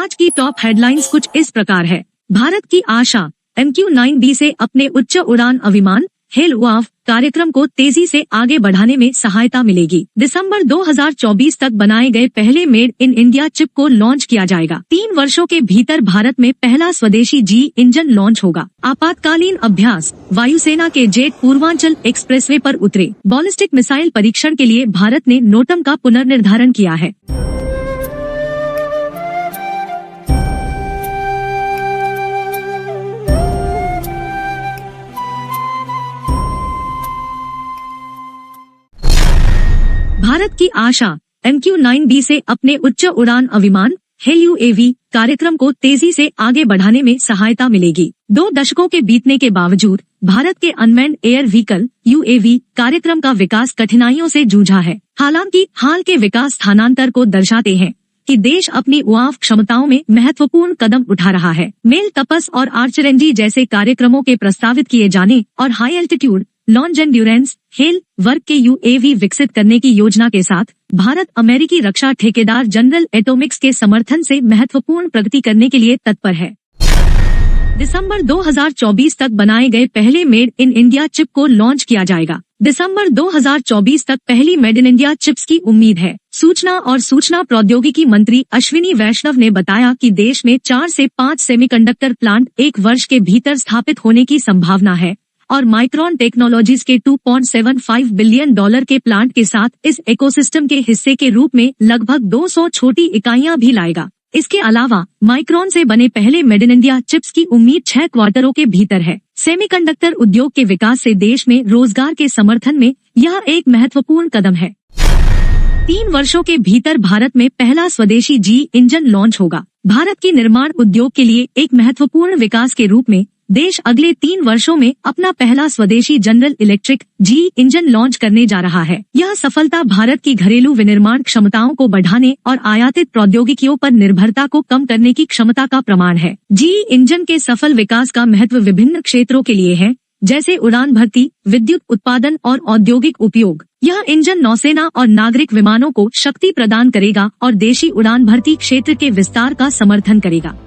आज की top headlines कुछ इस प्रकार है। भारत की आशा, MQ-9B से अपने उच्च उड़ान अविमान हेल UAV कार्यक्रम को तेजी से आगे बढ़ाने में सहायता मिलेगी। दिसंबर 2024 तक बनाए गए पहले मेड इन इंडिया चिप को लॉन्च किया जाएगा। 3 वर्षों के भीतर भारत में पहला स्वदेशी जी इंजन लॉन्च होगा। आपातकालीन अभ्यास, वायुसेना के जेट पूर्वांचल एक्सप्रेसवे पर उतरे। बैलिस्टिक मिसाइल परीक्षण के लिए भारत ने नोटम का पुनर्निर्धारण किया है। भारत की आशा, MQ-9B से अपने उच्च उड़ान अविमान हेल UAV कार्यक्रम को तेजी से आगे बढ़ाने में सहायता मिलेगी। 2 दशकों के बीतने के बावजूद भारत के अनमैन्ड एयर व्हीकल UAV कार्यक्रम का विकास कठिनाइयों से जूझा है। हालांकि हाल के विकास स्थानांतर को दर्शाते हैं कि देश अपनी UAV क्षमताओं में महत्वपूर्ण कदम उठा रहा है। मेल तपस और आर्चरेंजी जैसे कार्यक्रमों के प्रस्तावित किए जाने और high altitude launch endurance hello वर्ग के UAV विकसित करने की योजना के साथ भारत अमेरिकी रक्षा ठेकेदार जनरल एटॉमिक्स के समर्थन से महत्वपूर्ण प्रगति करने के लिए तत्पर है। दिसंबर 2024 तक बनाए गए पहले मेड इन इंडिया चिप को लॉन्च किया जाएगा। दिसंबर 2024 तक पहली मेड इन इंडिया चिप्स की उम्मीद है। सूचना और सूचना प्रौद्योगिकी मंत्री अश्विनी वैष्णव ने बताया कि देश में 4 से 5 सेमीकंडक्टर प्लांट 1 वर्ष के भीतर स्थापित होने की संभावना है और माइक्रोन टेक्नोलॉजीज के $2.75 बिलियन के प्लांट के साथ इस इकोसिस्टम के हिस्से के रूप में लगभग 200 छोटी इकाइयां भी लाएगा। इसके अलावा माइक्रोन से बने पहले मेड इन इंडिया चिप्स की उम्मीद 6 क्वार्टरों के भीतर है। सेमीकंडक्टर उद्योग के विकास से देश में रोजगार के समर्थन में यह एक महत्वपूर्ण कदम है। 3 वर्षों के भीतर भारत में पहला स्वदेशी जी इंजन लॉन्च होगा। भारत की निर्माण उद्योग के लिए एक महत्वपूर्ण विकास के रूप में देश अगले 3 वर्षों में अपना पहला स्वदेशी जनरल इलेक्ट्रिक जी इंजन लॉन्च करने जा रहा है। यह सफलता भारत की घरेलू विनिर्माण क्षमताओं को बढ़ाने और आयातित प्रौद्योगिकियों पर निर्भरता को कम करने की क्षमता का प्रमाण है। जी इंजन के सफल विकास का महत्व विभिन्न क्षेत्रों के लिए है, जैसे उड़ान भर्ती, विद्युत उत्पादन और औद्योगिक उपयोग। यह इंजन नौसेना और नागरिक विमानों को शक्ति प्रदान करेगा और देशी उड़ान भर्ती क्षेत्र के विस्तार का समर्थन करेगा।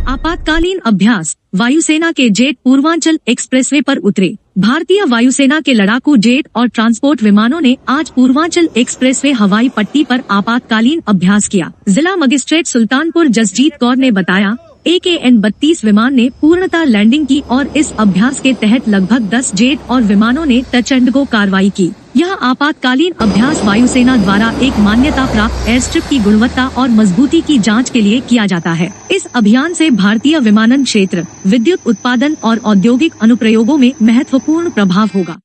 आपातकालीन अभ्यास, वायुसेना के जेट पूर्वांचल एक्सप्रेसवे पर उतरे। भारतीय वायुसेना के लड़ाकू जेट और ट्रांसपोर्ट विमानों ने आज पूर्वांचल एक्सप्रेसवे हवाई पट्टी पर आपातकालीन अभ्यास किया। जिला मजिस्ट्रेट सुल्तानपुर जसजीत कौर ने बताया, AKN-32 विमान ने पूर्णतः लैंडिंग की और इस अभ्यास के तहत लगभग 10 जेट और विमानों ने टचएंड कार्रवाई की। यह आपातकालीन अभ्यास वायुसेना द्वारा एक मान्यता प्राप्त एयर स्ट्रिप की गुणवत्ता और मजबूती की जांच के लिए किया जाता है। इस अभियान से भारतीय विमानन क्षेत्र, विद्युत उत्पादन और औद्योगिक अनुप्रयोगों में महत्वपूर्ण प्रभाव होगा।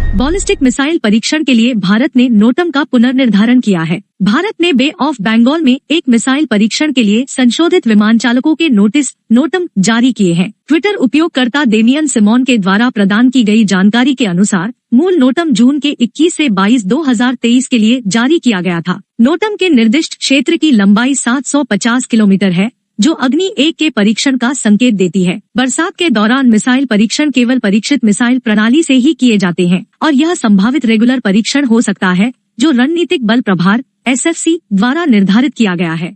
बैलिस्टिक मिसाइल परीक्षण के लिए भारत ने नोटम का पुनर्निर्धारण किया है। भारत ने बे ऑफ बंगाल में एक मिसाइल परीक्षण के लिए संशोधित विमान चालकों के नोटम जारी किए हैं। ट्विटर उपयोगकर्ता डेमियन सिमोन के द्वारा प्रदान की गई जानकारी के अनुसार मूल नोटम जून के 21 से 22, 2023 के लिए जारी किया गया था। नोटम के निर्दिष्ट क्षेत्र की लंबाई 750 किलोमीटर है, जो अग्नि 1 के परीक्षण का संकेत देती है। बरसात के दौरान मिसाइल परीक्षण केवल परीक्षित मिसाइल प्रणाली से ही किए जाते हैं और यह संभावित रेगुलर परीक्षण हो सकता है, जो रणनीतिक बल प्रभार SFC द्वारा निर्धारित किया गया है।